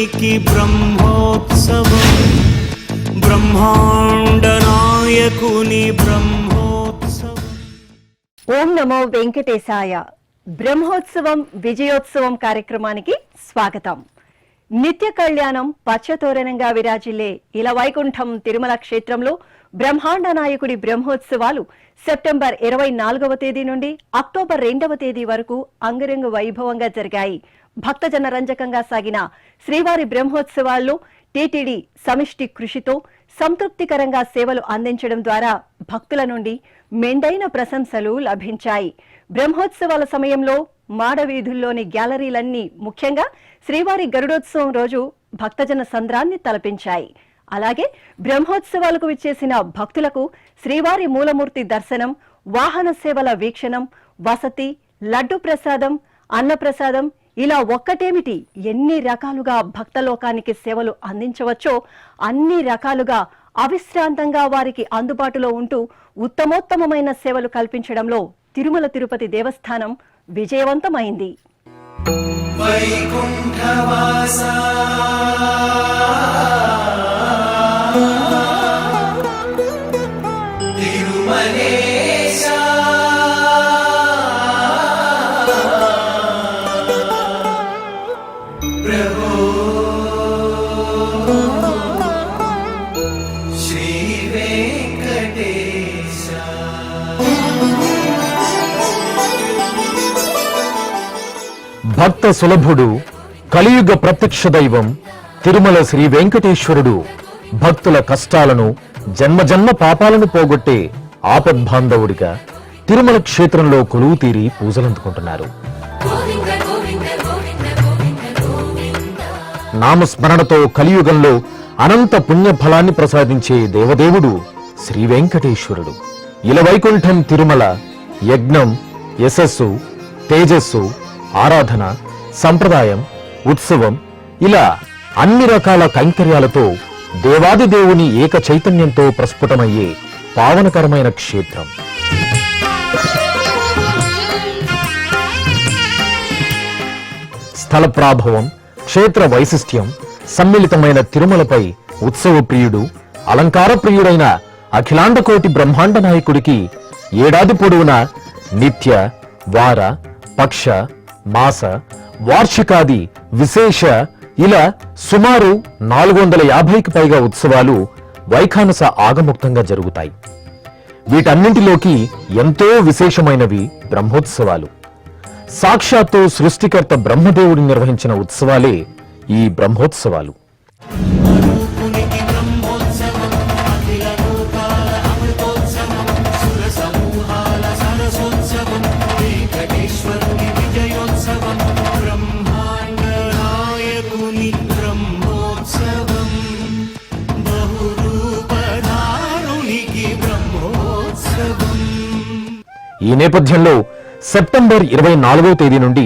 నాయకునికి బ్రహ్మోత్సవం, బ్రహ్మాండ నాయకుని బ్రహ్మోత్సవం. ఓం నమో వెంకటేశాయ. బ్రహ్మోత్సవం విజయోత్సవం కార్యక్రమానికి స్వాగతం. నిత్య కళ్యాణం పచ్చతోరణంగా విరాజిల్లే ఇలవైకుంఠం తిరుమల క్షేత్రంలో బ్రహ్మాండ నాయకుడి బ్రహ్మోత్సవాలు సెప్టెంబర్ 24వ తేదీ నుండి అక్టోబర్ 2వ తేదీ వరకు అంగరంగ వైభవంగా జరిగాయి. భక్తజన రంజకంగా సాగిన శ్రీవారి బ్రహ్మోత్సవాల్లో టీటీడీ సమిష్టి కృషితో సంతృప్తికరంగా సేవలు అందించడం ద్వారా భక్తుల నుండి మెండైన ప్రశంసలు లభించాయి. బ్రహ్మోత్సవాల సమయంలో మాడవీధుల్లోని గ్యాలరీలన్నీ ముఖ్యంగా శ్రీవారి గరుడోత్సవం రోజు భక్తజన సంద్రాన్ని తలపించాయి. అలాగే బ్రహ్మోత్సవాలకు విచ్చేసిన భక్తులకు శ్రీవారి మూలమూర్తి దర్శనం, వాహన సేవల వీక్షణం, వసతి, లడ్డు ప్రసాదం, అన్నప్రసాదం ఇలా ఒక్కటేమిటి ఎన్ని రకాలుగా భక్తలోకానికి సేవలు అందించవచ్చో అన్ని రకాలుగా అవిశ్రాంతంగా వారికి అందుబాటులో ఉంటూ ఉత్తమోత్తమమైన సేవలు కల్పించడంలో తిరుమల తిరుపతి దేవస్థానం విజయవంతమైంది. వైకుంఠవాసా తిరుమలేశా ప్రభో శ్రీ వెంకటేశా. భక్త సులభుడు, కలియుగ ప్రత్యక్ష దైవం తిరుమల శ్రీ వెంకటేశ్వరుడు భక్తుల కష్టాలను, జన్మజన్మ పాపాలను పోగొట్టే ఆపద్బాంధవుడిగా తిరుమల క్షేత్రంలో కొలువు తీరి పూజలందుకుంటున్నారు. నామస్మరణతో కలియుగంలో అనంత పుణ్యఫలాన్ని ప్రసాదించే దేవదేవుడు శ్రీ వెంకటేశ్వరుడు. ఇలవైకుంఠం తిరుమల యజ్ఞం, యశస్సు, తేజస్సు, ఆరాధన, సంప్రదాయం, ఉత్సవం ఇలా అన్ని రకాల కైంకర్యాలతో దేవాది దేవుని ఏక చైతన్యంతో ప్రస్ఫుటమయ్యే పావనకరమైన క్షేత్రం. స్థల ప్రాభవం, క్షేత్ర వైశిష్ట్యం సమ్మిళితమైన తిరుమలపై ఉత్సవ ప్రియుడు, అలంకార ప్రియుడైన అఖిలాండకోటి బ్రహ్మాండ నాయకుడికి ఏడాది పొడవునా నిత్య, వార, పక్ష, మాస, వార్షికాది విశేష ఇలా సుమారు 450కి పైగా ఉత్సవాలు వైఖానస ఆగముక్తంగా జరుగుతాయి. వీటన్నింటిలోకి ఎంతో విశేషమైనవి బ్రహ్మోత్సవాలు. సాక్షాత్తు సృష్టికర్త బ్రహ్మదేవుడు నిర్వహించిన ఉత్సవాలే ఈ బ్రహ్మోత్సవాలు. ఈ నేపథ్యంలో సెప్టెంబర్ 24వ తేదీ నుండి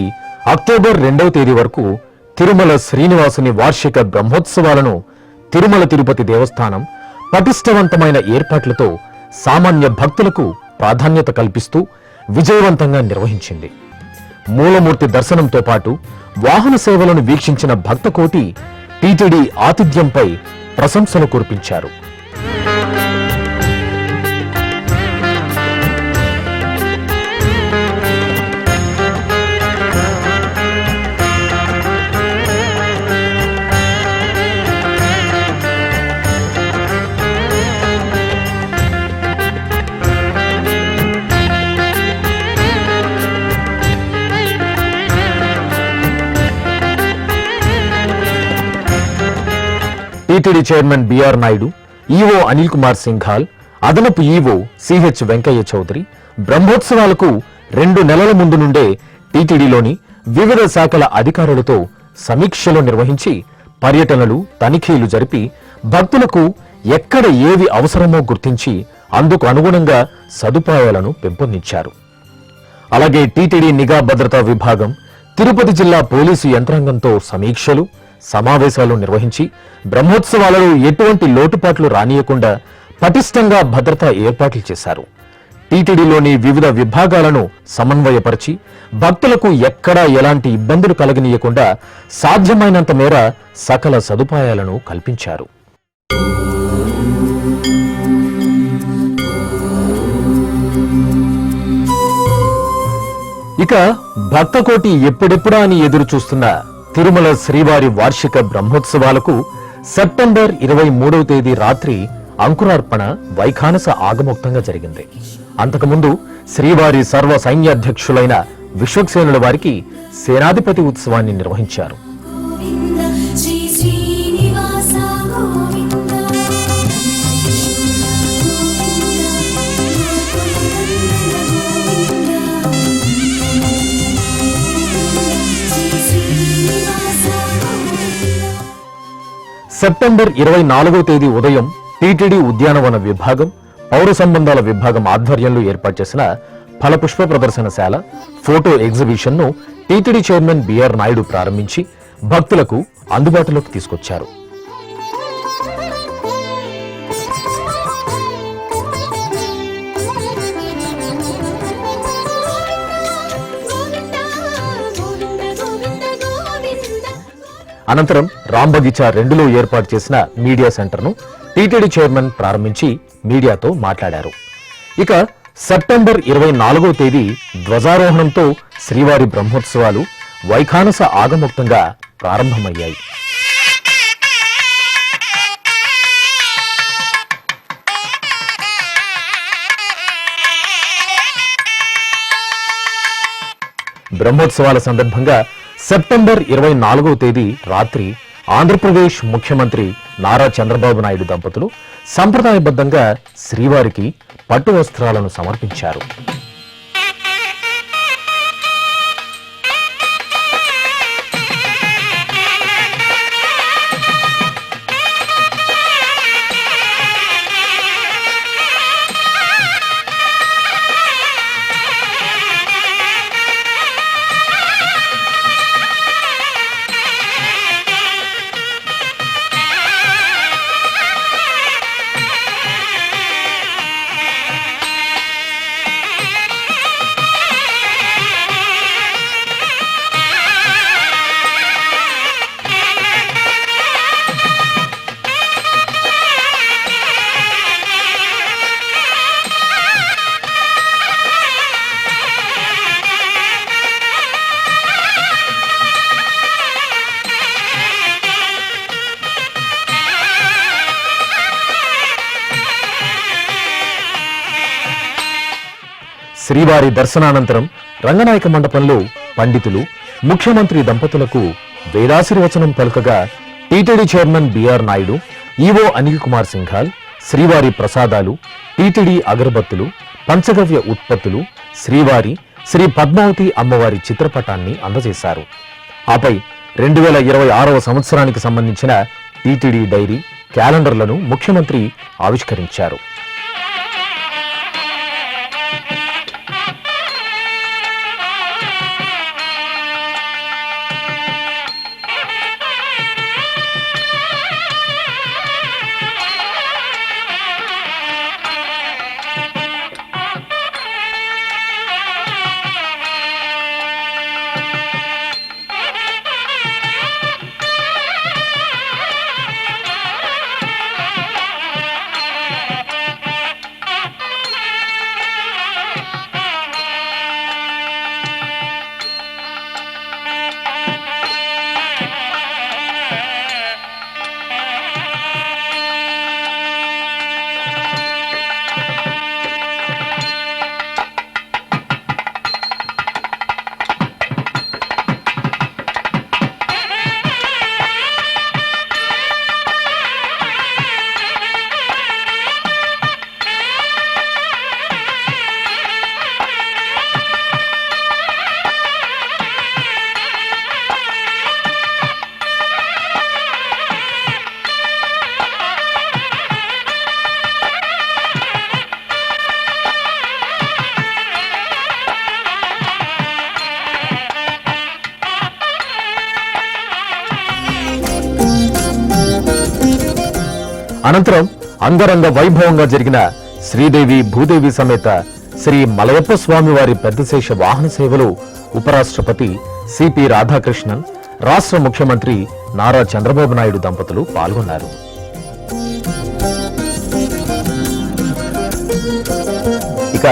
అక్టోబర్ 2వ తేదీ వరకు తిరుమల శ్రీనివాసుని వార్షిక బ్రహ్మోత్సవాలను తిరుమల తిరుపతి దేవస్థానం పటిష్టవంతమైన ఏర్పాట్లతో సామాన్య భక్తులకు ప్రాధాన్యత కల్పిస్తూ విజయవంతంగా నిర్వహించింది. మూలమూర్తి దర్శనంతో పాటు వాహన సేవలను వీక్షించిన భక్తకోటి టీటీడీ ఆతిథ్యంపై ప్రశంసలు కురిపించారు. TTD chairman BR Naidu, EO Anil Kumar Singhal, అదనపు ఈవో సిహెచ్ వెంకయ్య చౌదరి బ్రహ్మోత్సవాలకు 2 నెలల ముందు నుండే టీటీడీలోని వివిధ శాఖల అధికారులతో సమీక్షలు నిర్వహించి పర్యటనలు, తనిఖీలు జరిపి భక్తులకు ఎక్కడ ఏవి అవసరమో గుర్తించి అందుకు అనుగుణంగా సదుపాయాలను పెంపొందించారు. అలాగే టీటీడీ నిఘా భద్రతా విభాగం, తిరుపతి జిల్లా పోలీసు యంత్రాంగంతో సమీక్షలు, సమావేశాలు నిర్వహించి బ్రహ్మోత్సవాలలో ఎటువంటి లోటుపాట్లు రానియకుండా పటిష్టంగా భద్రతా ఏర్పాట్లు చేశారు. టీటీడీలోని వివిధ విభాగాలను సమన్వయపరిచి భక్తులకు ఎక్కడా ఎలాంటి ఇబ్బందులు కలగనీయకుండా సాధ్యమైనంత మేర సకల సదుపాయాలను కల్పించారు. ఇక భక్తకోటి ఎప్పుడెప్పుడా అని ఎదురు చూస్తున్న తిరుమల శ్రీవారి వార్షిక బ్రహ్మోత్సవాలకు సెప్టెంబర్ 23వ తేదీ రాత్రి అంకురార్పణ వైఖానస ఆగమోక్తంగా జరిగింది. అంతకుముందు శ్రీవారి సర్వ సైన్యాధ్యక్షులైన విశ్వక్సేనుల వారికి సేనాధిపతి ఉత్సవాన్ని నిర్వహించారు. సెప్టెంబర్ 24వ తేదీ ఉదయం టీటీడీ ఉద్యానవన విభాగం, పౌర సంబంధాల విభాగం ఆధ్వర్యంలో ఏర్పాటు చేసిన ఫలపుష్ప ప్రదర్శనశాల, ఫోటో ఎగ్జిబిషన్ ను టీటీడీ చైర్మన్ బిఆర్ నాయుడు ప్రారంభించి భక్తులకు అందుబాటులోకి తీసుకొచ్చారు. అనంతరం రాంబగీచా 2లో ఏర్పాటు చేసిన మీడియా సెంటర్ను టీటీడీ చైర్మన్ ప్రారంభించి మీడియాతో మాట్లాడారు. ఇక సెప్టెంబర్ 24వ తేదీ ధ్వజారోహణంతో శ్రీవారి బ్రహ్మోత్సవాలు వైఖానస ఆగమోక్తంగా ప్రారంభమయ్యాయి. బ్రహ్మోత్సవాల సందర్భంగా సెప్టెంబర్ 24వ తేదీ రాత్రి ఆంధ్రప్రదేశ్ ముఖ్యమంత్రి నారా చంద్రబాబు నాయుడు దంపతులు సంప్రదాయబద్ధంగా శ్రీవారికి పట్టు వస్త్రాలను సమర్పించారు. శ్రీవారి దర్శనానంతరం రంగనాయక మండపంలో పండితులు ముఖ్యమంత్రి దంపతులకు వేదాశీర్వచనం పలుకగా TTD chairman BR Naidu, EO Anil Kumar Singhal శ్రీవారి ప్రసాదాలు, టీటీడీ అగరబత్తులు, పంచగవ్య ఉత్పత్తులు, శ్రీవారి శ్రీ పద్మావతి అమ్మవారి చిత్రపటాన్ని అందజేశారు. ఆపై 2026వ సంవత్సరానికి సంబంధించిన టీటీడీ డైరీ, క్యాలెండర్లను ముఖ్యమంత్రి ఆవిష్కరించారు. అనంతరం అంగరంగ వైభవంగా జరిగిన శ్రీదేవి భూదేవి సమేత శ్రీ మలయప్ప స్వామి వారి పెద్దశేష వాహన సేవలో ఉపరాష్ట్రపతి సిపి రాధాకృష్ణన్, రాష్ట్ర ముఖ్యమంత్రి నారా చంద్రబాబు నాయుడు దంపతులు పాల్గొన్నారు. ఇక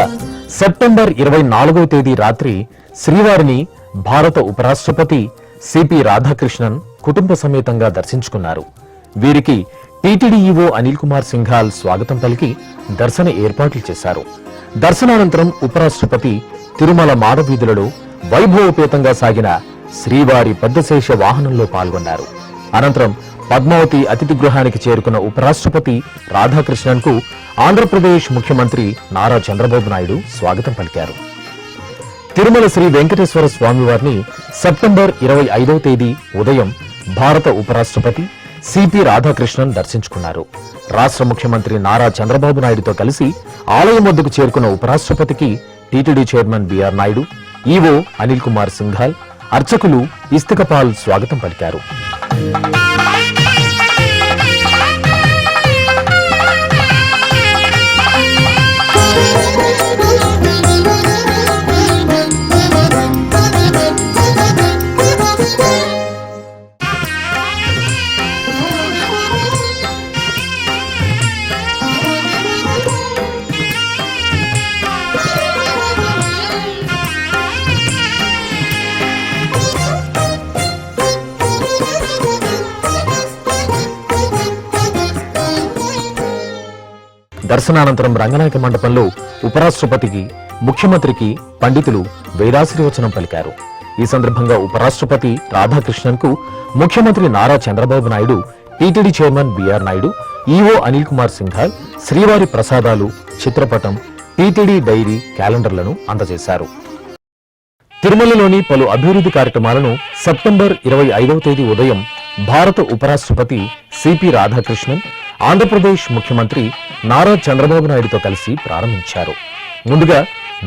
సెప్టెంబర్ 24వ తేదీ రాత్రి శ్రీవారిని భారత ఉపరాష్ట్రపతి సిపి రాధాకృష్ణన్ కుటుంబ సమేతంగా దర్శించుకున్నారు. వీరికి టీటీడీ ఈవో అనిల్ కుమార్ సింఘాల్ స్వాగతం పలికి దర్శన ఏర్పాట్లు చేశారు. దర్శనానంతరం ఉపరాష్ట్రపతి తిరుమల మాడవీధులలో వైభవోపేతంగా సాగిన శ్రీవారి పెద్దశేష వాహనంలో పాల్గొన్నారు. అనంతరం పద్మావతి అతిథి గృహానికి చేరుకున్న ఉపరాష్ట్రపతి రాధాకృష్ణన్ కు ఆంధ్రప్రదేశ్ ముఖ్యమంత్రి నారా చంద్రబాబు నాయుడు స్వాగతం పలికారు. తిరుమల శ్రీ వెంకటేశ్వర స్వామివారిని సెప్టెంబర్ 25వ తేదీ ఉదయం భారత ఉపరాష్ట్రపతి సిపి రాధాకృష్ణన్ దర్శించుకున్నారు. రాష్ట్ర ముఖ్యమంత్రి నారా చంద్రబాబు నాయుడుతో కలిసి ఆలయం వద్దకు చేరుకున్న ఉపరాష్ట్రపతికి TTD chairman BR Naidu, EO Anil Kumar Singhal, అర్చకులు ఇస్తికపాల్ స్వాగతం పలికారు. దర్శనానంతరం రంగనాయక మండపంలో ఉపరాష్ట్రపతికి, ముఖ్యమంత్రికి పండితులు వేదాశీర్వచనం పలికారు. ఈ సందర్భంగా ఉపరాష్ట్రపతి రాధాకృష్ణన్ కు ముఖ్యమంత్రి Nara Chandrababu Naidu, TTD chairman BR Naidu, EO Anil Kumar Singhal శ్రీవారి ప్రసాదాలు, చిత్రపటం, టీటీడీ డైరీ, క్యాలెండర్లను అందజేశారు. తిరుమలలోని పలు అభివృద్ధి కార్యక్రమాలను సెప్టెంబర్ 25వ తేదీ ఉదయం భారత ఉపరాష్ట్రపతి సిపి రాధాకృష్ణన్, ఆంధ్రప్రదేశ్ ముఖ్యమంత్రి నారా చంద్రబాబు నాయుడుతో కలిసి ప్రారంభించారు. ముందుగా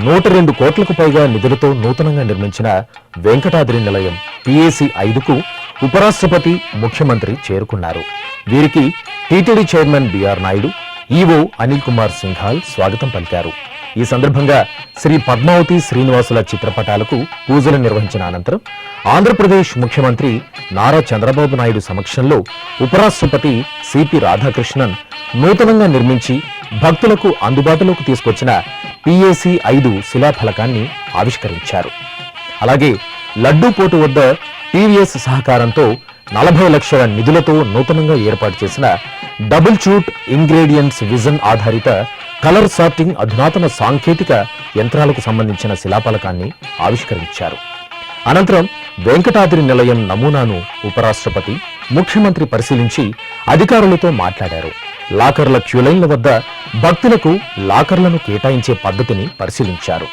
102 కోట్లకు పైగా నిధులతో నూతనంగా నిర్మించిన వెంకటాద్రి నిలయం PAC 5కు ఉపరాష్ట్రపతి, ముఖ్యమంత్రి చేరుకున్నారు. వీరికి TTD chairman BR Naidu, EO Anil Kumar Singhal స్వాగతం పలికారు. ఈ సందర్భంగా శ్రీ పద్మావతి శ్రీనివాసుల చిత్రపటాలకు పూజలు నిర్వహించిన అనంతరం ఆంధ్రప్రదేశ్ ముఖ్యమంత్రి నారా చంద్రబాబు నాయుడు సమక్షంలో ఉపరాష్ట్రపతి సిపి రాధాకృష్ణన్ నూతనంగా నిర్మించి భక్తులకు అందుబాటులోకి తీసుకొచ్చిన PAC 5 శిలాఫలకాన్ని ఆవిష్కరించారు. అలాగే లడ్డూపోటు వద్ద TVS సహకారంతో 40 లక్షల నిధులతో నూతనంగా ఏర్పాటు చేసిన డబుల్ షూట్ ఇంగ్రేడియంట్స్ విజన్ ఆధారిత కలర్ సార్టింగ్ అధునాతన సాంకేతిక యంత్రాలకు సంబంధించిన శిలాఫలకాన్ని ఆవిష్కరించారు. అనంతరం వెంకటాద్రి నిలయం నమూనాను ఉపరాష్ట్రపతి, ముఖ్యమంత్రి పరిశీలించి అధికారులతో మాట్లాడారు. లాకర్ల క్యూలైన్ల వద్ద భక్తులకు లాకర్లను కేటాయించే పద్ధతిని పరిశీలించారు.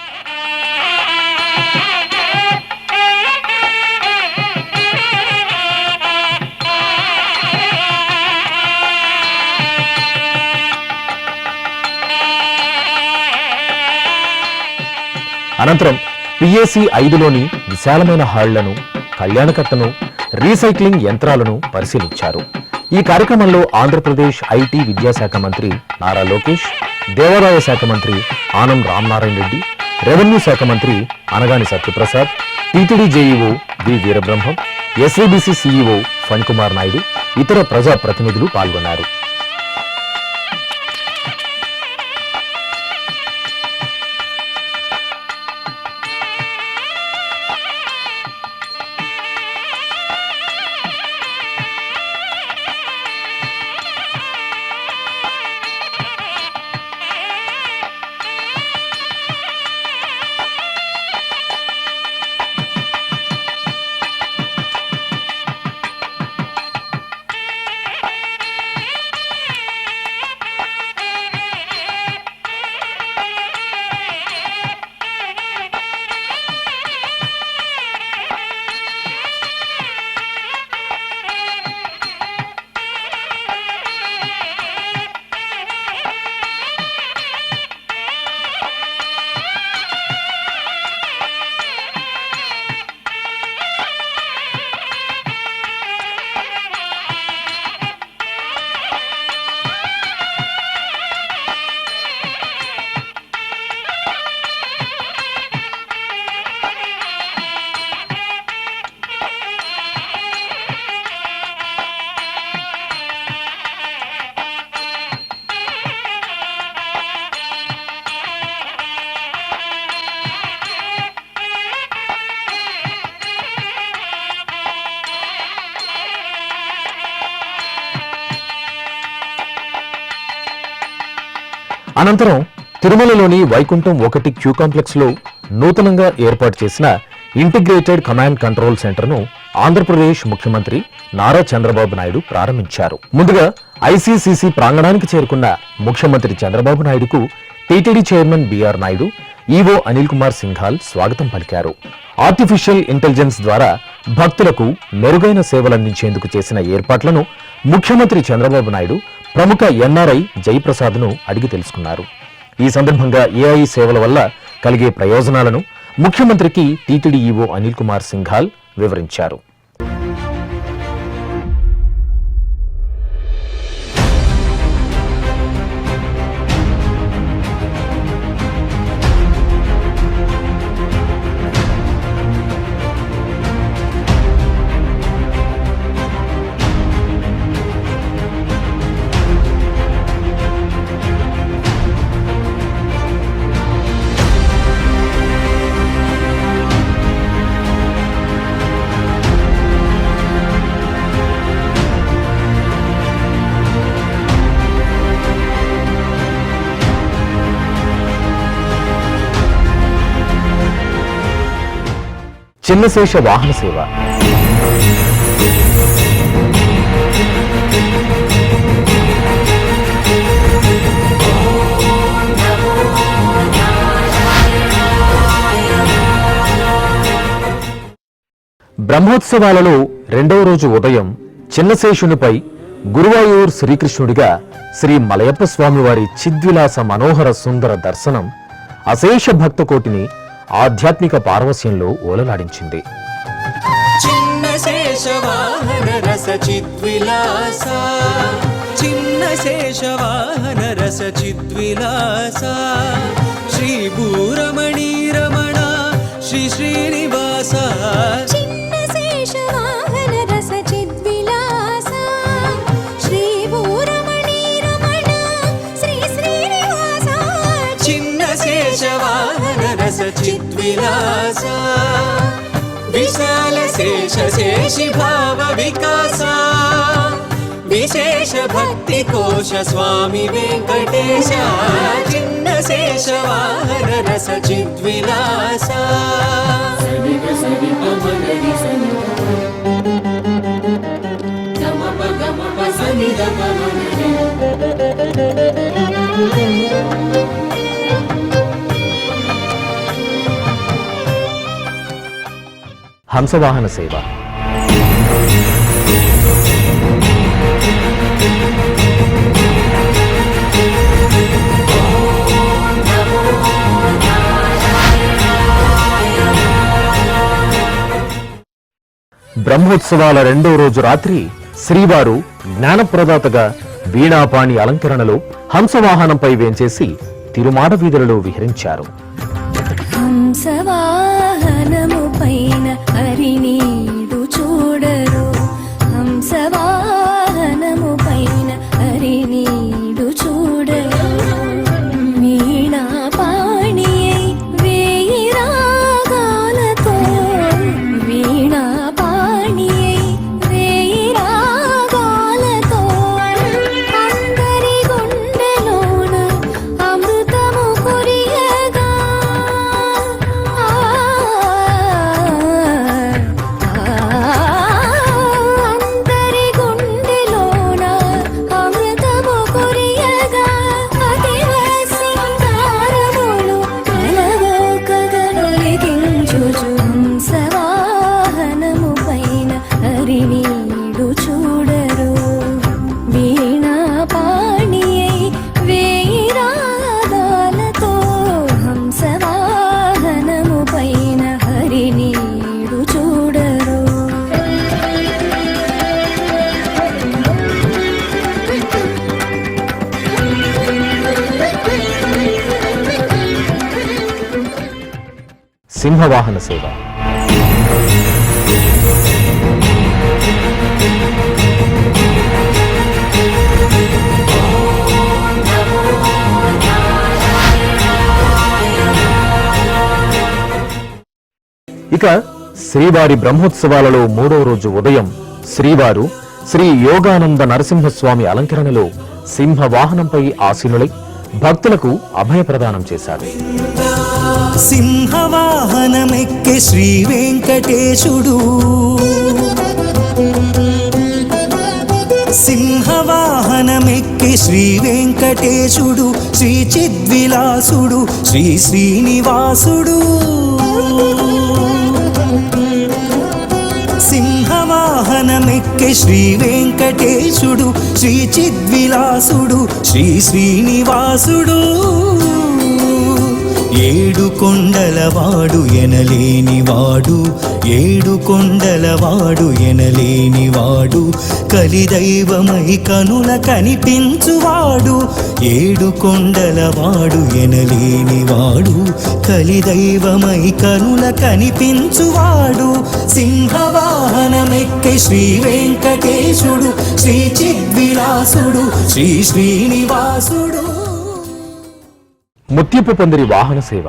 అనంతరం PAC 5లోని విశాలమైన హాళ్లను, కళ్యాణకట్టను, రీసైక్లింగ్ యంత్రాలను పరిశీలించారు. ఈ కార్యక్రమంలో ఆంధ్రప్రదేశ్ IT విద్యాశాఖ మంత్రి నారా లోకేష్, దేవాదాయ శాఖ మంత్రి ఆనం రామనారాయణ రెడ్డి, రెవెన్యూ శాఖ మంత్రి Anagani Satyaprasad, TTD JEO V Veerabrahmam, SABC CEO Phani Kumar Naidu, ఇతర ప్రజా ప్రతినిధులు పాల్గొన్నారు. అనంతరం తిరుమలలోని వైకుంఠం 1 క్యూ కాంప్లెక్స్ లో నూతనంగా ఏర్పాటు చేసిన ఇంటిగ్రేటెడ్ కమాండ్ కంట్రోల్ సెంటర్ ను ఆంధ్రప్రదేశ్ ముఖ్యమంత్రి నారా చంద్రబాబు నాయుడు ప్రారంభించారు. ముందుగా ఐసీసీసీ ప్రాంగణానికి చేరుకున్న ముఖ్యమంత్రి చంద్రబాబు నాయుడుకు TTD chairman BR Naidu, EO Anil Kumar Singhal స్వాగతం పలికారు. ఆర్టిఫిషియల్ ఇంటెలిజెన్స్ ద్వారా భక్తులకు మెరుగైన సేవలందించేందుకు చేసిన ఏర్పాట్లను ముఖ్యమంత్రి చంద్రబాబు నాయుడు ప్రముఖ ఎన్ఆర్ఐ జయప్రసాద్ ను అడిగి తెలుసుకున్నారు. ఈ సందర్భంగా ఏఐ సేవల వల్ల కలిగే ప్రయోజనాలను ముఖ్యమంత్రికి టీటీడీ ఈవో అనిల్ కుమార్ సింఘాల్ వివరించారు. చిన్నశేష వాహన సేవ. బ్రహ్మోత్సవాలలో రెండవ రోజు ఉదయం చిన్నశేషునిపై గురువాయూర్ శ్రీకృష్ణుడిగా శ్రీ మలయప్ప స్వామివారి చిద్విలాస మనోహర సుందర దర్శనం అశేష భక్తకోటిని ఆధ్యాత్మిక పారవస్యంలో ఓలలాడించింది. చిన్న శేషవాహన రస చిద్విలాస, చిన్న శేషవాహన రస చిద్విలాస, శ్రీ భూరమణి రమణ శ్రీ శ్రీనివాస. చిన్న శేషవాహన రస చిద్విలాస, శ్రీ భూరమణి రమణ శ్రీ శ్రీనివాస. చిన్న శేషవాహన రస చిద్విలాస, విశాల శేష శేషి భావ వికాస, విశేష భక్తి కోశ స్వామి వెంకటేశ. చిన్న శేషవాహన రస చిద్విలాస. హంసవాహన సేవ. బ్రహ్మోత్సవాల రెండో రోజు రాత్రి శ్రీవారు జ్ఞానప్రదాతగా వీణాపాణి అలంకరణలో హంసవాహనంపై వేంచేసి తిరుమాడ వీధులలో విహరించారు. హంసవాహనము పైన హరినీడు చూడరు, హంసవాహనము పైన హరినీడు చూడరు. వీణా పాణియై వేయి రాగాలతో, వీణా పాణియై వేయి రాగాలతో, అందరి గుండెలోన అమృతము కురియగా. అందరి గుండెలోన అమృతము కురియగా. అతివ సింగారములు కలవోకగనొలిగించుచు, హంసవాహనము పైన హరినీడు చూడరు. వీణా పాణియై వేయి రాగాలతో, హంసవాహనము పైన హరినీడు చూడరు. సింహవాహన సేవ. ఇక శ్రీవారి బ్రహ్మోత్సవాలలో మూడో రోజు ఉదయం శ్రీవారు శ్రీ యోగానంద నరసింహస్వామి అలంకరణలో సింహవాహనంపై ఆసీనులై భక్తులకు అభయ ప్రదానం చేశారు. సింహవాహనమెక్కే శ్రీ వెంకటేశుడు, సింహవాహనమెక్కే శ్రీ వెంకటేశుడు, శ్రీ చిద్విలాసుడు, శ్రీ శ్రీనివాసుడు. సింహవాహనమెక్కే శ్రీ వెంకటేశుడు, శ్రీ చిద్విలాసుడు, శ్రీ శ్రీనివాసుడు. ఏడు కొండలవాడు ఎనలేనివాడు, ఏడు కొండలవాడు ఎనలేనివాడు, కలిదైవమై కనుల కనిపించువాడు. ఏడు కొండలవాడు ఎనలేనివాడు, కలిదైవమై కనుల కనిపించువాడు. సింహవాహనమెక్కే శ్రీ వెంకటేశుడు, శ్రీ చిద్విలాసుడు, శ్రీ శ్రీనివాసుడు. ముత్యపు పందిరి వాహన సేవ.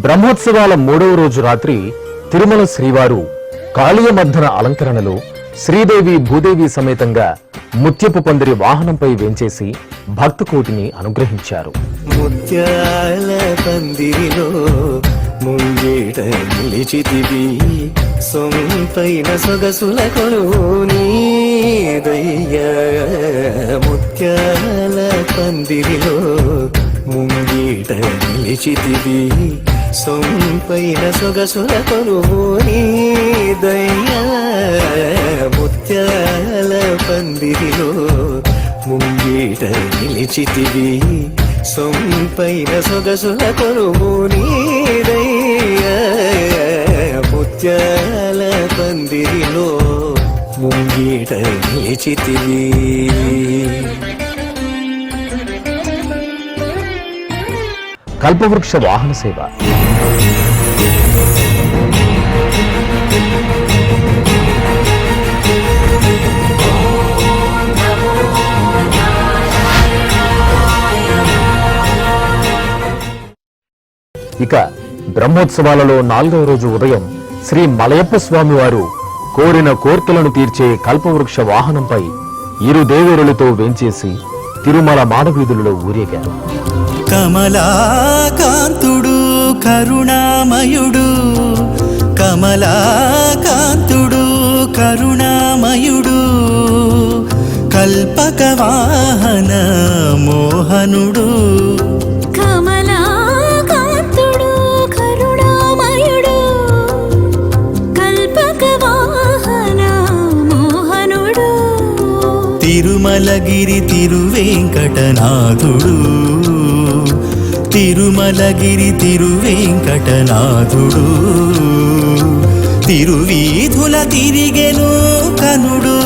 బ్రహ్మోత్సవాల 3వ రోజు రాత్రి తిరుమల శ్రీవారు కాళీయమర్ధన అలంకరణలో శ్రీదేవి భూదేవి సమేతంగా ముత్యపు పందిరి వాహనంపై వేంచేసి భక్తకోటిని అనుగ్రహించారు. ముత్యాల పందిరిలో ముంగేట నిలిచితివి, సొంతైన సొగసుల కొలువు నీదయ్యా. ముత్యాల పందిరిలో ముంగేట నిలిచితివి, సొంతైన సొగసుల కొలువు నీదయ్యా. ముత్యాల పందిరిలో ముంగేట నిలిచితివి, సొంపైన సొగసుల కొలువు నీదయ్యా. ముత్యాల పందిరిలో ముంగేట నిలిచితివి. కల్పవృక్ష వాహన సేవ. ఇక బ్రహ్మోత్సవాలలో 4వ రోజు ఉదయం శ్రీ మలయప్ప స్వామి వారు కోరిన కోర్కెలను తీర్చే కల్పవృక్ష వాహనంపై ఇరు దేవేరులతో వేంచేసి తిరుమల మాడవీధులలో ఊరేగారు. కమలాకాంతుడు కరుణామయుడు, కమలాకాంతుడు కరుణామయుడు, కల్పక వాహన మోహనుడు. కమలాకాంతుడు కరుణామయుడు, కల్పక వాహన మోహనుడు, తిరుమలగిరి తిరువేంకటనాథుడు, తిరుమలగిరి తిరువేంకటనాథుడు, తిరువీధుల తిరిగెను కనుడు.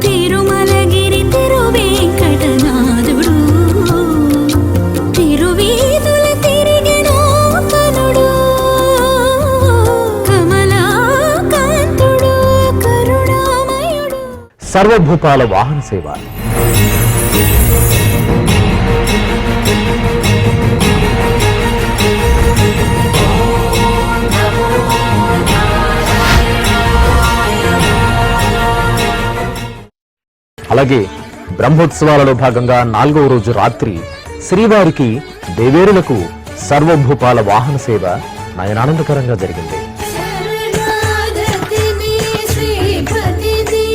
తిరుమలగిరి తిరువేంకటనాథుడు, తిరువీధుల తిరిగెను కనుడు, కమలాకాంతుడు కరుణామయుడు. సర్వభూపాల వాహన సేవ. అలాగే బ్రహ్మోత్సవాలలో భాగంగా 4వ రోజు రాత్రి శ్రీవారికి దేవేరులకు సర్వభూపాల వాహన సేవ నయనానందకరంగా జరిగింది. శరణాగతిని శ్రీపతిని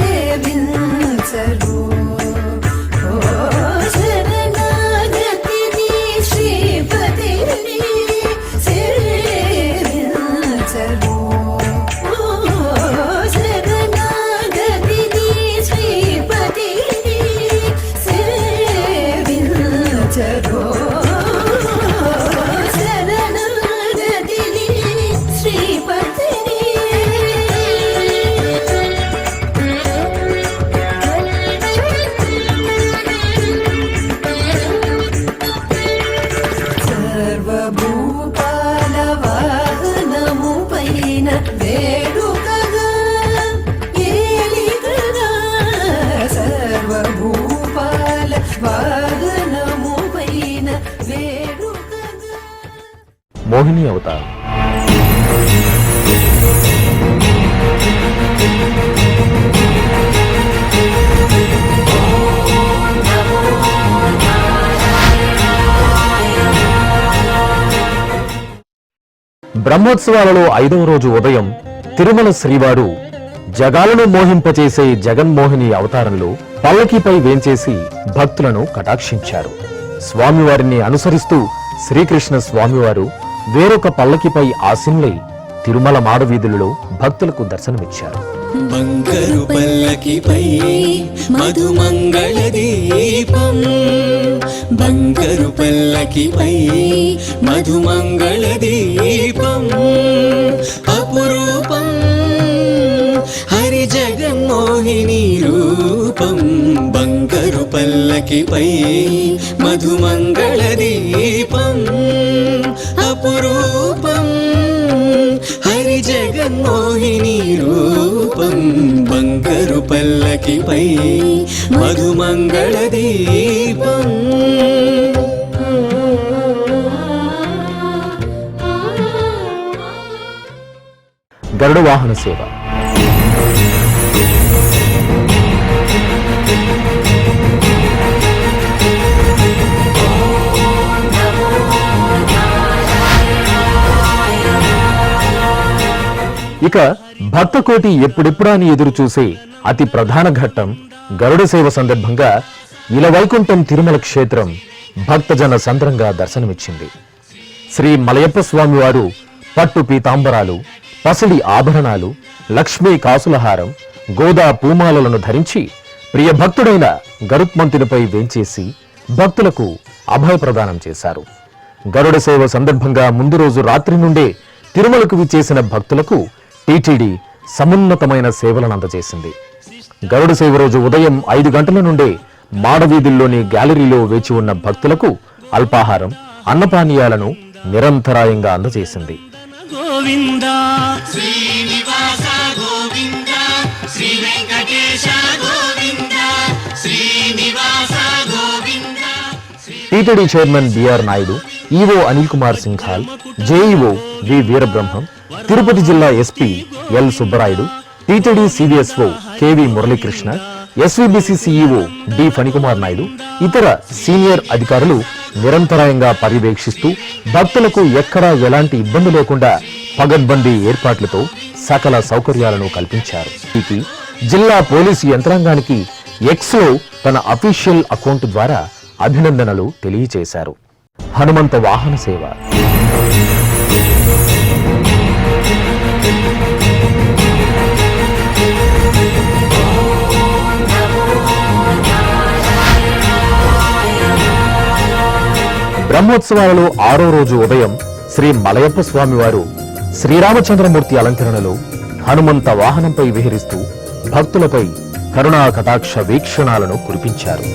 సేవించరు, ఓ శరణాగతిని శ్రీపతిని సేవించరు, ఓ శరణాగతిని శ్రీపతిని సేవించరు, శరణాగతిని మోహిని అవతారం. బ్రహ్మోత్సవాలలో 5వ రోజు ఉదయం తిరుమల శ్రీవారు జగాలను మోహింపచేసే జగన్మోహిని అవతారంలో పల్లకిపై వేంచేసి భక్తులను కటాక్షించారు. స్వామివారిని అనుసరిస్తూ శ్రీకృష్ణ స్వామివారు వేరొక పల్లకిపై ఆసీనులై తిరుమల మాడవీధులలో భక్తులకు దర్శనమిచ్చారు. బంగారు పల్లకిపై మధుమంగళ దీపం, బంగారు పల్లకిపై మధుమంగళ దీపం, అపురూపం హరి జగన్మోహిని రూపం, బంగారు పల్లకిపై మధుమంగళ దీపం, అపురూపం హరి జగన్మోహిని రూపం, బంగారు పల్లకిపై మధుమంగళ దీపం. గరుడ వాహన సేవ. ఇక భక్తకోటి ఎప్పుడెప్పుడా అని ఎదురు చూసే అతి ప్రధాన ఘట్టం గరుడ సేవ సందర్భంగా ఇలవైకుంఠం తిరుమల క్షేత్రం భక్తజన సంద్రంగా దర్శనమిచ్చింది. శ్రీ మలయప్ప స్వామివారు పట్టు పీతాంబరాలు, పసిడి ఆభరణాలు, లక్ష్మీ కాసులహారం, గోదా పూమాలలను ధరించి ప్రియ భక్తుడైన గరుత్మంతునిపై వేంచేసి భక్తులకు అభయప్రదానం చేశారు. గరుడ సేవ సందర్భంగా ముందు రోజు రాత్రి నుండే తిరుమలకు విచ్చేసిన భక్తులకు టీటీడీ సమున్నతమైన సేవలను అందజేసింది. గరుడ సేవ రోజు ఉదయం 5 గంటల నుండే మాడవీధుల్లోని గ్యాలరీలో వేచి ఉన్న భక్తులకు అల్పాహారం, అన్నపానీయాలను నిరంతరాయంగా అందజేసింది. Govinda Srinivasa Govinda, Sri Venkatesa Govinda, Srinivasa Govinda. TTD chairman BR Naidu, EO Anil Kumar Singhal, JEO V Veerabrahmam, Tirupati జిల్లా SP L Subbarayudu, TTD CVSO KV Muralikrishna, SVBC CEO D Phanikumar Naidu, ఇతర సీనియర్ అధికారులు నిరంతరాయంగా పర్యవేక్షిస్తూ భక్తులకు ఎక్కడా ఎలాంటి ఇబ్బంది లేకుండా పగడ్బందీ ఏర్పాట్లతో సకల సౌకర్యాలను కల్పించారు. ఇది జిల్లా పోలీసు యంత్రాంగానికి ఎక్స్లో తన అఫీషియల్ అకౌంట్ ద్వారా అభినందనలు తెలియజేశారు. హనుమంత వాహన సేవ. బ్రహ్మోత్సవాలలో 6వ రోజు ఉదయం శ్రీ మలయప్ప స్వామివారు శ్రీరామచంద్రమూర్తి అలంకరణలో హనుమంత వాహనంపై విహరిస్తూ భక్తులపై కరుణా కటాక్ష వీక్షణాలను కురిపించారు.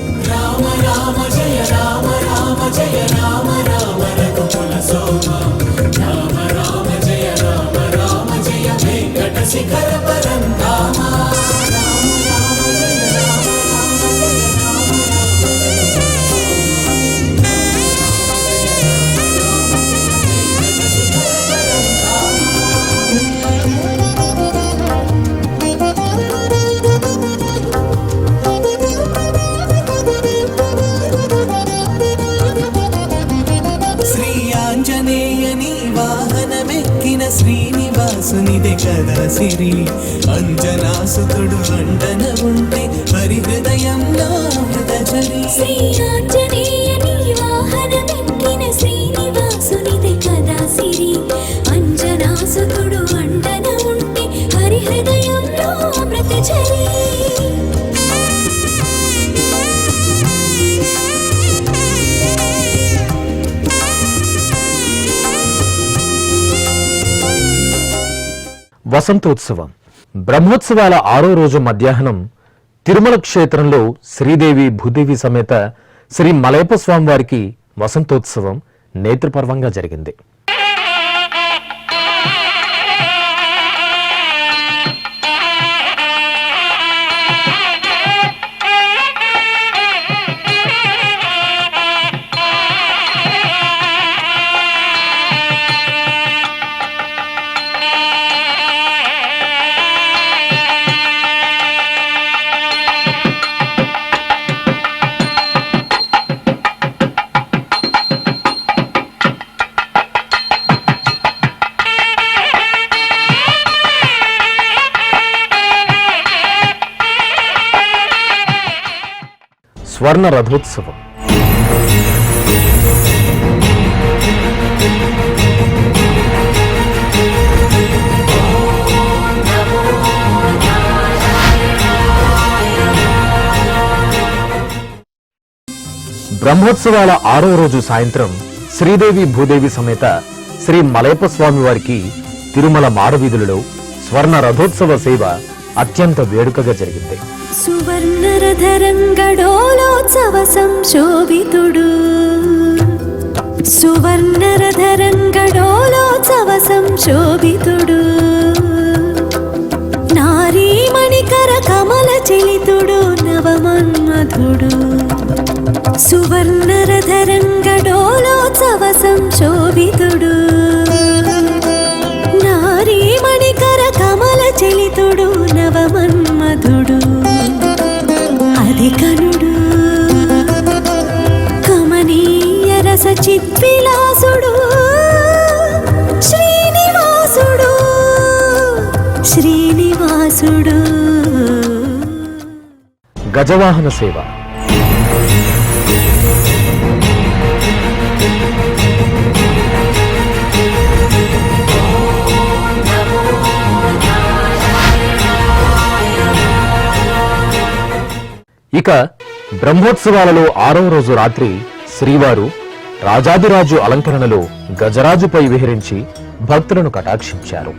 శ్రీనివాసునిదే కదా సిరి, అంజనాసుతుడు అండన ఉంటే హరి హృదయంలో అమృతజరి. శ్రీ ఆంజనేయని వాహనమెక్కిన శ్రీనివాసునిదే కదా సిరి, అంజనాసుతుడు అండన ఉంటే హరి హృదయంలో అమృతజరి. వసంతోత్సవం. బ్రహ్మోత్సవాల 6వ రోజు మధ్యాహ్నం తిరుమల క్షేత్రంలో శ్రీదేవి భూదేవి సమేత శ్రీ మలయప్ప స్వామివారికి వసంతోత్సవం నేత్రపర్వంగా జరిగింది. స్వర్ణ రథోత్సవం. బ్రహ్మోత్సవాల 6వ రోజు సాయంత్రం శ్రీదేవి భూదేవి సమేత శ్రీ మలయప్ప స్వామి వారికి తిరుమల మాడవీధులలో స్వర్ణ రథోత్సవ సేవ అత్యంత వేడుకగా జరిగింది. సువర్ణరథరంగడోలోత్సవ సంశోభితుడు సువర్ణరథరంగడోలోత్సవ సంశోభితుడు నారీమణికర కమల చలితుడు నవమన్మధుడు సువర్ణరథరంగడోలోత్సవ సంశోభితుడు నారీమణికర కమల చలితుడు నవమన్మధుడు అధికనుడు కమనీయ రస చిద్విలాసుడు శ్రీనివాసుడు శ్రీనివాసుడు. గజవాహన సేవ. ఇక బ్రహ్మోత్సవాలలో 6వ రోజు రాత్రి శ్రీవారు రాజాదిరాజు అలంకరణలో గజరాజుపై విహరించి భక్తులను కటాక్షించారు.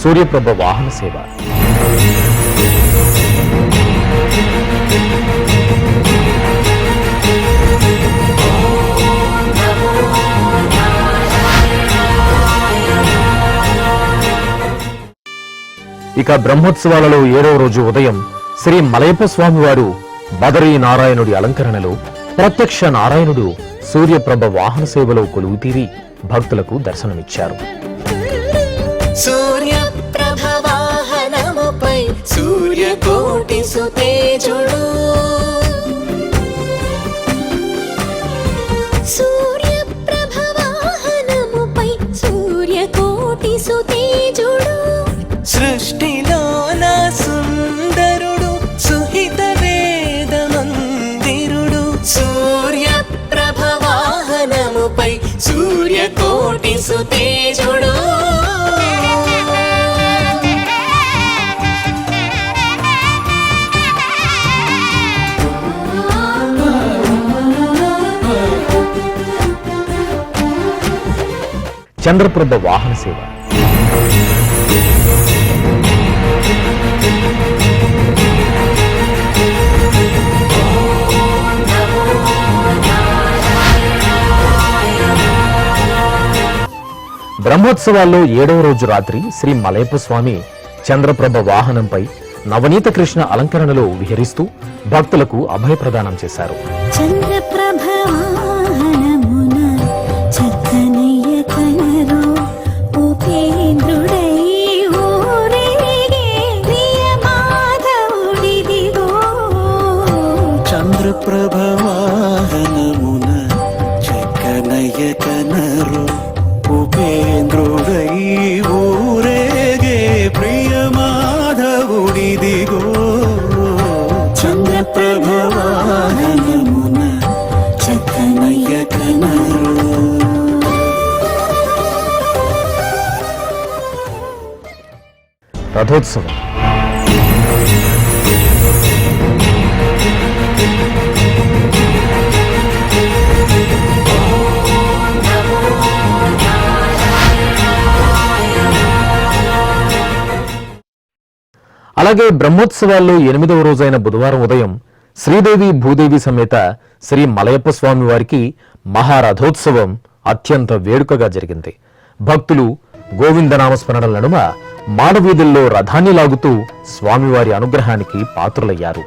సూర్యప్రభ వాహన సేవ. ఇక బ్రహ్మోత్సవాలలో 7వ రోజు ఉదయం శ్రీ మలయప్ప స్వామి వారు బదరీ నారాయణుడి అలంకరణలో ప్రత్యక్ష నారాయణుడు సూర్యప్రభ వాహన సేవలో కొలువుతీరి భక్తులకు దర్శనమిచ్చారు. సూర్యప్రభ వాహనముపై సూర్యకోటి సుతేజుడు సూర్యప్రభ వాహనముపై సూర్యకోటి సుతేజుడు సృష్టిలోన సుందరుడు సుహిత వేద మందిరుడు సూర్యప్రభ వాహనముపై సూర్యకోటి సుతేజుడు. చంద్రప్రభ వాహన సేవ. బ్రహ్మోత్సవాల్లో 7వ రోజు రాత్రి శ్రీ మలయప్ప స్వామి చంద్రప్రభ వాహనంపై నవనీత కృష్ణ అలంకరణలో విహరిస్తూ భక్తులకు అభయప్రదానం చేశారు. చంద్రప్రభ వాహనమున చక్కనయ్య కనరు ఉపేంద్రుడై ఊరేగే ప్రియ మాధవుడిదిగో చంద్రప్రభ వాహనమున చక్కనయ్య కనరు ఉపేంద్రుడై ఊరేగే ప్రియ మాధవుడిదిగో చంద్రప్రభ వాహనమున చక్కనయ్య కనరు. రథోత్సవం. అలాగే బ్రహ్మోత్సవాల్లో 8వ రోజైన బుధవారం ఉదయం శ్రీదేవి భూదేవి సమేత శ్రీ మలయప్ప స్వామి వారికి మహారథోత్సవం అత్యంత వేడుకగా జరిగింది. భక్తులు గోవిందనామస్మరణల నడుమ మాడవీధుల్లో రథాన్ని లాగుతూ స్వామివారి అనుగ్రహానికి పాత్రులయ్యారు.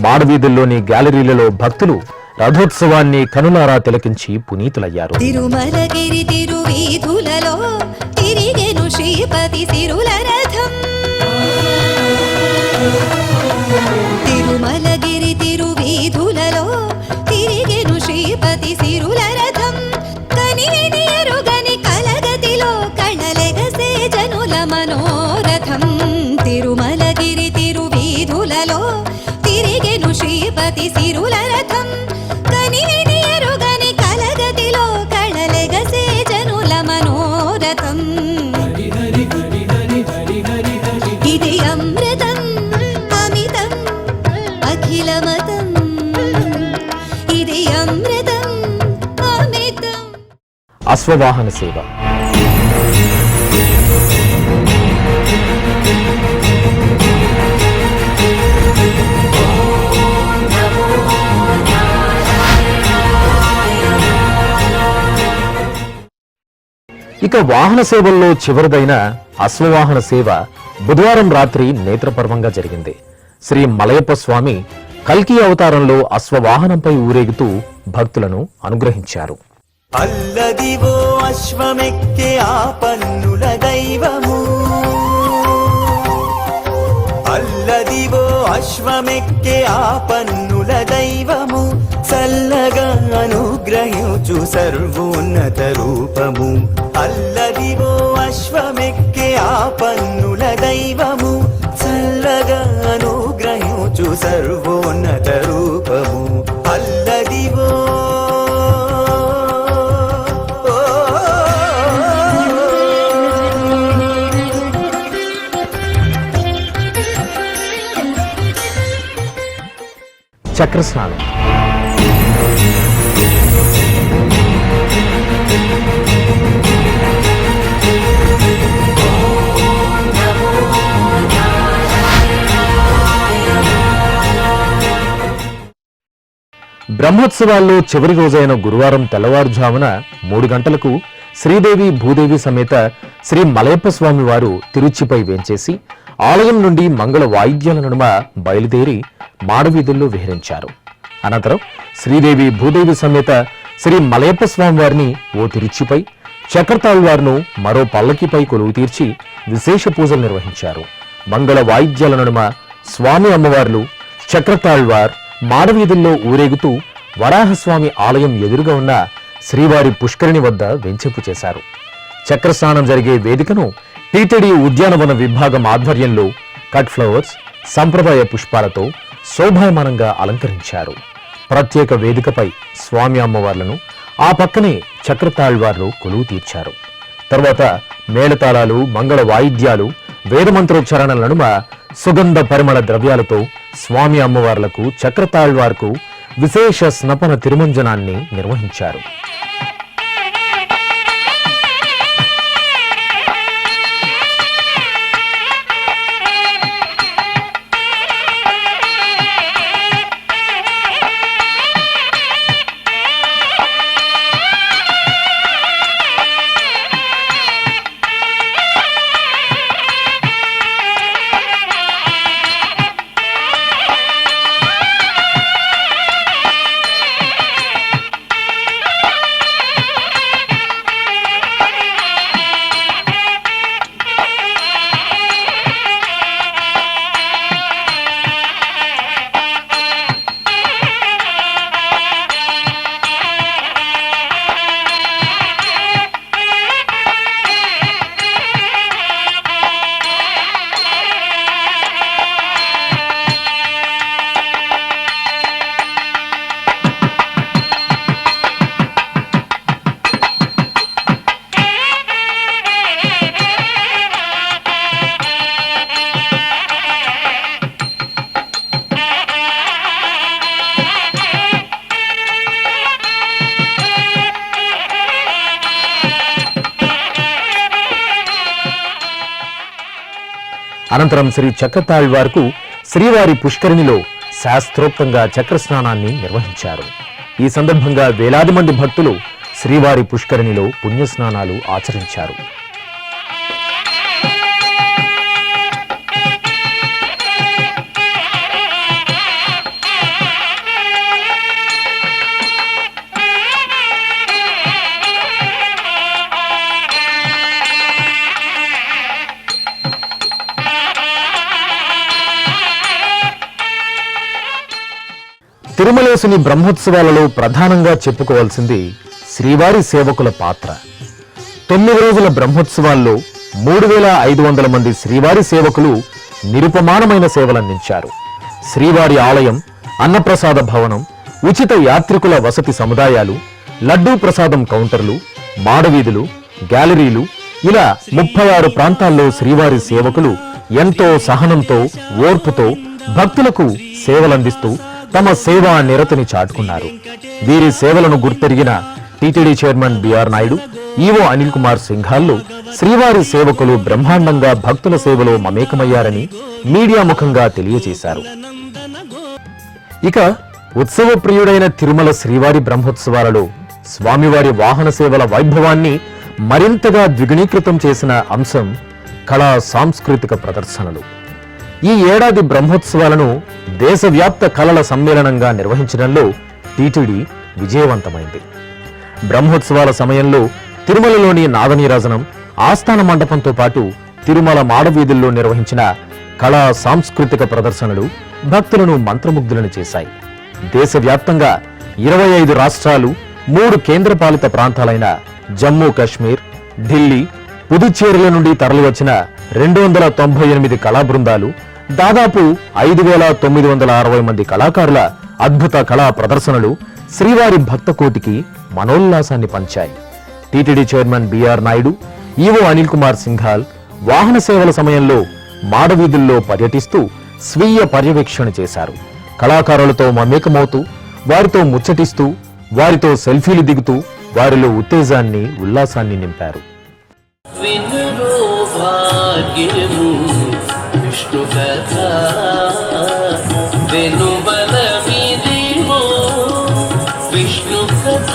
మాడవీధుల్లోని గ్యాలరీలలో భక్తులు రథోత్సవాన్ని కనులారా తిలకించి పునీతులయ్యారు. తిరుమలగిరి తిరువీధులలో తిరిగెను శ్రీపతి సిరుల రథం. తిరుమలగిరి తిరువీధులలో తిరిగెను శ్రీపతి సిరుల రథం. కనివిని ఎరుగని కలగతిలో కళలెగసే జనుల మనోరథం. తిరుమలగిరి తిరువీధులలో తిరిగెను శ్రీపతి సిరుల రథం. కనివిని ఎరుగని కలగతిలో కళలెగసే జనుల మనోరథం. ఇది అమృతం అమితం అఖిలమతం. ఇది అమృతం అమితం. అశ్వవాహన సేవ. ఇక వాహన సేవల్లో చివరిదైన అశ్వవాహన సేవ బుధవారం రాత్రి నేత్రపర్వంగా జరిగింది. శ్రీ మలయప్ప స్వామి కల్కి అవతారంలో అశ్వవాహనంపై ఊరేగుతూ భక్తులను అనుగ్రహించారు. అల్లదివో అశ్వమెక్కే ఆ పన్నుల దైవము. అల్లదివో అశ్వమెక్కే ఆ పన్నుల దైవము. చల్లగా అనుగ్రహించు సర్వోన్నత రూపము. అల్లదివో అశ్వమెక్కే ఆ పన్నుల దైవము. చల్లగా అనుగ్రహించు సర్వోన్నత రూపము. అల్లదివో చక్రస్నానం. బ్రహ్మోత్సవాల్లో చివరి రోజైన గురువారం తెల్లవారుజామున 3 గంటలకు శ్రీదేవి భూదేవి సమేత శ్రీ మలయప్ప స్వామి వారు తిరుచిపై వేంచేసి ఆలయం నుండి మంగళ వాయిద్యాల నడుమ బయలుదేరి మాడవీధుల్లో విహరించారు. అనంతరం శ్రీదేవి భూదేవి సమేత శ్రీ మలయప్ప స్వామి వారిని ఓ తిరుచిపై, చక్రతాళ్వార్ను మరో పల్లకిపై కొలువు తీర్చి విశేష పూజలు నిర్వహించారు. మంగళ వాయిద్యాల నడుమ స్వామి అమ్మవార్లు, చక్రతాళ్వార్ మాడవీధుల్లో ఊరేగుతూ వరాహస్వామి ఆలయం ఎదురుగా ఉన్న శ్రీవారి పుష్కరిణి వద్ద వెంచెప్పు చేశారు. చక్రస్నానం జరిగే వేదికను టీటీడీ ఉద్యానవన విభాగం ఆధ్వర్యంలో కట్ ఫ్లవర్స్, సంప్రదాయ పుష్పాలతో శోభాయమానంగా అలంకరించారు. ప్రత్యేక వేదికపై స్వామి అమ్మవార్లను, ఆ పక్కనే చక్రతాళ్వార్లు కొలువు తీర్చారు. తర్వాత మేళతాళాలు, మంగళ వాయిద్యాలు, వేదమంత్రోచ్చారణల నడుమ సుగంధ పరిమళ ద్రవ్యాలతో స్వామి అమ్మవార్లకు, చక్రతాళ్వార్కు విశేష స్నపన తిరుమంజనాన్ని నిర్వహించారు. అనంతరం శ్రీ చక్రతాళ్వార్కు శ్రీవారి పుష్కరిణిలో శాస్త్రోక్తంగా చక్రస్నానాన్ని నిర్వహించారు. ఈ సందర్భంగా వేలాది మంది భక్తులు శ్రీవారి పుష్కరిణిలో పుణ్యస్నానాలు ఆచరించారు. తిరుమలేశుని బ్రహ్మోత్సవాలలో ప్రధానంగా చెప్పుకోవాల్సింది శ్రీవారి సేవకుల పాత్ర. 9 రోజుల బ్రహ్మోత్సవాల్లో 3500 మంది శ్రీవారి సేవకులు నిరుపమానమైన సేవలందించారు. శ్రీవారి ఆలయం, అన్నప్రసాద భవనం, ఉచిత యాత్రికుల వసతి సముదాయాలు, లడ్డూ ప్రసాదం కౌంటర్లు, మాడవీధులు, గ్యాలరీలు ఇలా 36 ప్రాంతాల్లో శ్రీవారి సేవకులు ఎంతో సహనంతో, ఓర్పుతో భక్తులకు సేవలందిస్తూ తమ సేవా నిరతిని చాటుకున్నారు. వీరి సేవలను గుర్తెరిగిన TTD chairman BR Naidu, EO Anil Kumar సింఘాల్లు శ్రీవారి సేవకులు బ్రహ్మాండంగా భక్తుల సేవలో మమేకమయ్యారని మీడియా ముఖంగా తెలియజేశారు. ఇక ఉత్సవ ప్రియుడైన తిరుమల శ్రీవారి బ్రహ్మోత్సవాలలో స్వామివారి వాహన సేవల వైభవాన్ని మరింతగా ద్విగుణీకృతం చేసిన అంశం కళా సాంస్కృతిక ప్రదర్శనలు. ఈ ఏడాది బ్రహ్మోత్సవాలను దేశవ్యాప్త కళల సమ్మేళనంగా నిర్వహించడంలో టీటీడీ విజయవంతమైంది. బ్రహ్మోత్సవాల సమయంలో తిరుమలలోని నాదనీరాజనం, ఆస్థాన మండపంతో పాటు తిరుమల మాడవీధుల్లో నిర్వహించిన కళా సాంస్కృతిక ప్రదర్శనలు భక్తులను మంత్రముగ్ధులను చేశాయి. దేశవ్యాప్తంగా 25 రాష్ట్రాలు, 3 కేంద్రపాలిత ప్రాంతాలైన జమ్మూ కాశ్మీర్, ఢిల్లీ, పుదుచ్చేరిల నుండి తరలివచ్చిన 298 కళా బృందాలు, దాదాపు 5960 మంది కళాకారుల అద్భుత కళా ప్రదర్శనలు శ్రీవారి భక్త కోటికి మనోల్లాసాన్ని పంచాయి. TTD chairman BR Naidu, EO Anil Kumar Singhal వాహన సేవల సమయంలో మాడవీధుల్లో పర్యటిస్తూ స్వీయ పర్యవేక్షణ చేశారు. కళాకారులతో మమేకమవుతూ, వారితో ముచ్చటిస్తూ, వారితో సెల్ఫీలు దిగుతూ వారిలో ఉత్తేజాన్ని, ఉల్లాసాన్ని నింపారు. విష్ణు కథ వెనుబలమిదివో విష్ణు కథ.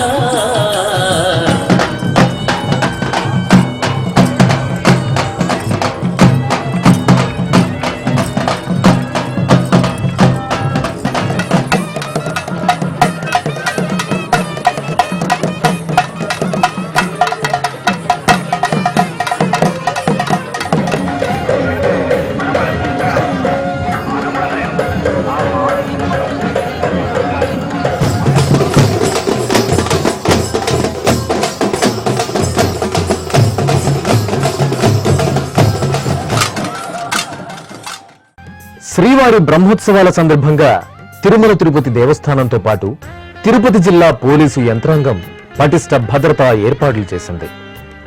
శ్రీవారి బ్రహ్మోత్సవాల సందర్భంగా తిరుమల తిరుపతి దేవస్థానంతో పాటు తిరుపతి జిల్లా పోలీసు యంత్రాంగం పటిష్ట భద్రతా ఏర్పాట్లు చేసింది.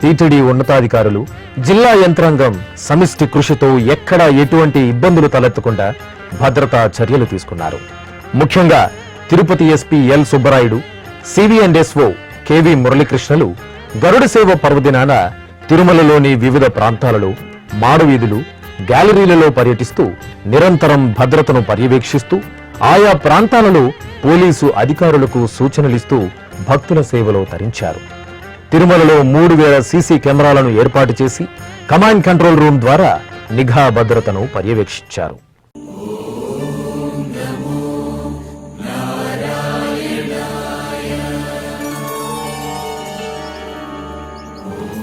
టీటీడీ ఉన్నతాధికారులు, జిల్లా యంత్రాంగం సమిష్టి కృషితో ఎక్కడా ఎటువంటి ఇబ్బందులు తలెత్తకుండా భద్రతా చర్యలు తీసుకున్నారు. ముఖ్యంగా తిరుపతి ఎస్పీ ఎల్ సుబ్బరాయుడు, సివిఎండ్ఎస్ఓ కెవి మురళీకృష్ణలు గరుడ సేవ పర్వదినాన తిరుమలలోని వివిధ ప్రాంతాలలో మాడవీధులు, గ్యాలరీలలో పర్యటిస్తూ నిరంతరం భద్రతను పర్యవేక్షిస్తూ ఆయా ప్రాంతాలలో పోలీసు అధికారులకు సూచనలిస్తూ భక్తుల సేవలో తరించారు. తిరుమలలో 3000 సీసీ కెమెరాలను ఏర్పాటు చేసి కమాండ్ కంట్రోల్ రూమ్ ద్వారా నిఘా భద్రతను పర్యవేక్షించారు.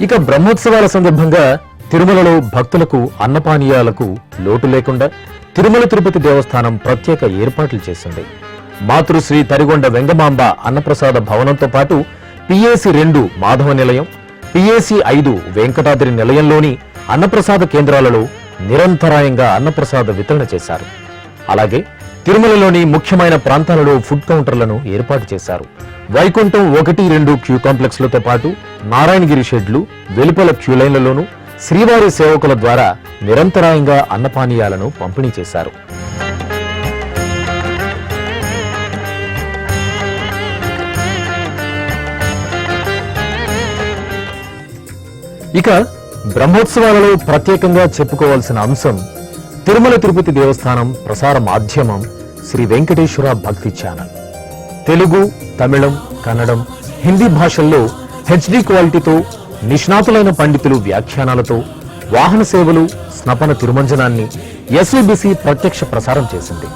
ఇక బ్రహ్మోత్సవాల సందర్భంగా తిరుమలలో భక్తులకు అన్నపానీయాలకు లోటు లేకుండా తిరుమల తిరుపతి దేవస్థానం ప్రత్యేక ఏర్పాట్లు చేసింది. మాతృశ్రీ తరిగొండ వెంగమాంబ అన్నప్రసాద భవనంతో పాటు పిఏసి 2 మాధవ నిలయం, పిఏసి 5 వెంకటాద్రి నిలయంలోని అన్నప్రసాద కేంద్రాలలో నిరంతరాయంగా అన్నప్రసాద వితరణ చేశారు. అలాగే తిరుమలలోని ముఖ్యమైన ప్రాంతాలలో ఫుడ్ కౌంటర్లను ఏర్పాటు చేశారు. వైకుంఠం 1-2 క్యూ కాంప్లెక్స్లతో పాటు నారాయణగిరి షెడ్లు, వెలుపల క్యూ లైన్లలోనూ శ్రీవారి సేవకుల ద్వారా నిరంతరాయంగా అన్నపానీయాలను పంపిణీ చేశారు. ఇక బ్రహ్మోత్సవాలలో ప్రత్యేకంగా చెప్పుకోవాల్సిన అంశం తిరుమల తిరుపతి దేవస్థానం ప్రసార మాధ్యమం శ్రీ వెంకటేశ్వర భక్తి ఛానల్. తెలుగు, తమిళం, కన్నడం, హిందీ భాషల్లో హెచ్డి క్వాలిటీతో నిష్ణాతులైన పండితులు వ్యాఖ్యానాలతో వాహన సేవలు, స్నపన తిరుమంజనాన్ని ఎస్వీబీసీ ప్రత్యక్ష ప్రసారం చేసింది.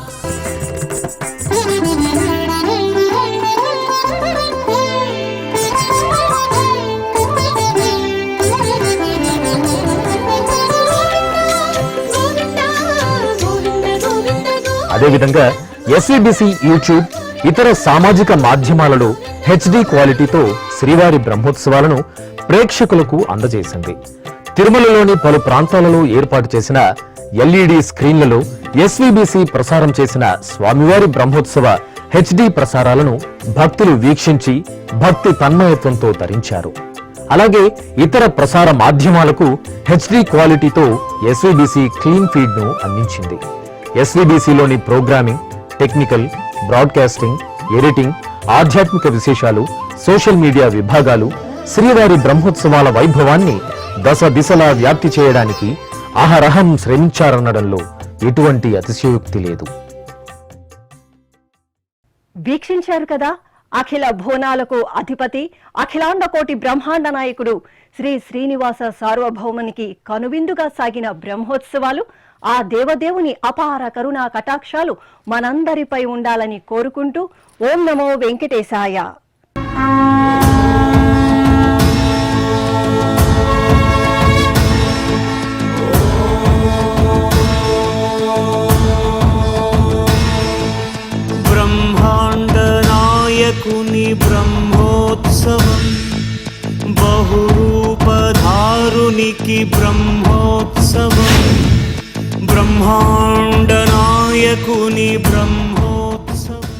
అదేవిధంగా ఎస్వీబీసీ యూట్యూబ్, ఇతర సామాజిక మాధ్యమాలలో హెచ్డి క్వాలిటీతో శ్రీవారి బ్రహ్మోత్సవాలను ప్రేక్షకులకు అందజేసింది. తిరుమలలోని పలు ప్రాంతాలలో ఏర్పాటు చేసిన ఎల్ఈడి స్క్రీన్లలో ఎస్వీబీసీ ప్రసారం చేసిన స్వామివారి బ్రహ్మోత్సవ హెచ్డి ప్రసారాలను భక్తులు వీక్షించి భక్తి తన్మయత్వంతో తరించారు. అలాగే ఇతర ప్రసార మాధ్యమాలకు హెచ్డి క్వాలిటీతో ఎస్వీబీసీ క్లీన్ ఫీడ్ ను అందించింది. ఎస్వీబీసీలోని ప్రోగ్రామింగ్, టెక్నికల్, బ్రాడ్కాస్టింగ్, ఎడిటింగ్, ఆధ్యాత్మిక విశేషాలు, సోషల్ మీడియా విభాగాలు శ్రీవారి బ్రహ్మోత్సవాల వైభవాన్ని దశ దిశలా వ్యాప్తి చేయడానికి అహరహం శ్రమించారనడంలో ఎటువంటి అతిశయోక్తి లేదు. వీక్షించారు కదా, అఖిల భువనాలకు అధిపతి, అఖిలాండ కోటి బ్రహ్మాండ నాయకుడు శ్రీ శ్రీనివాస సార్వభౌమునికి కనువిందుగా సాగిన బ్రహ్మోత్సవాలు. ఆ దేవదేవుని అపార కరుణా కటాక్షాలు మనందరిపై ఉండాలని కోరుకుంటూ ఓం నమో వెంకటేశాయ. బ్రహ్మాండ నాయకుని బ్రహ్మోత్సవం, బహురూపధారునికి బ్రహ్మోత్సవం, బ్రహ్మాండ నాయకుని బ్రహ్మోత్సవం.